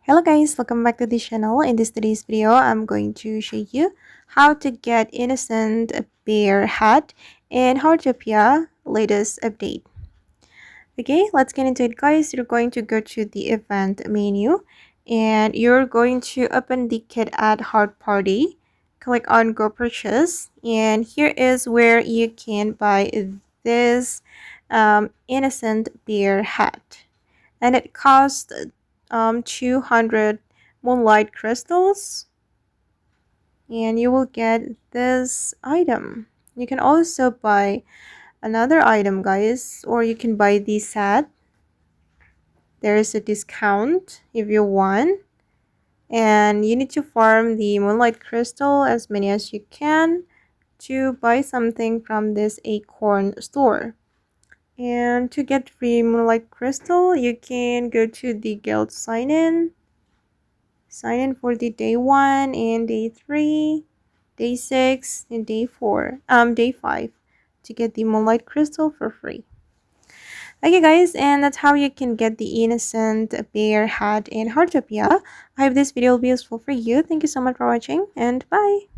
Hello guys, welcome back to the channel. In this today's video, I'm going to show you how to get innocent bear hat in Heartopia latest update. Okay, let's get into it guys. You're going to go to the event menu and you're going to open the kit at Heart Party. Click on go purchase and here is where you can buy this innocent bear hat. And it costs 200 Moonlight Crystals, and you will get this item. You can also buy another item guys, or you can buy the set. There is a discount if you want, and you need to farm the Moonlight Crystal as many as you can to buy something from this acorn store. And to get free Moonlight Crystal, you can go to the guild sign in for the day 1 and day 3, day 6 and day 5 to get the Moonlight Crystal for free. Okay guys, and that's how you can get the innocent bear hat in Heartopia. I hope this video will be useful for you. Thank you so much for watching and bye.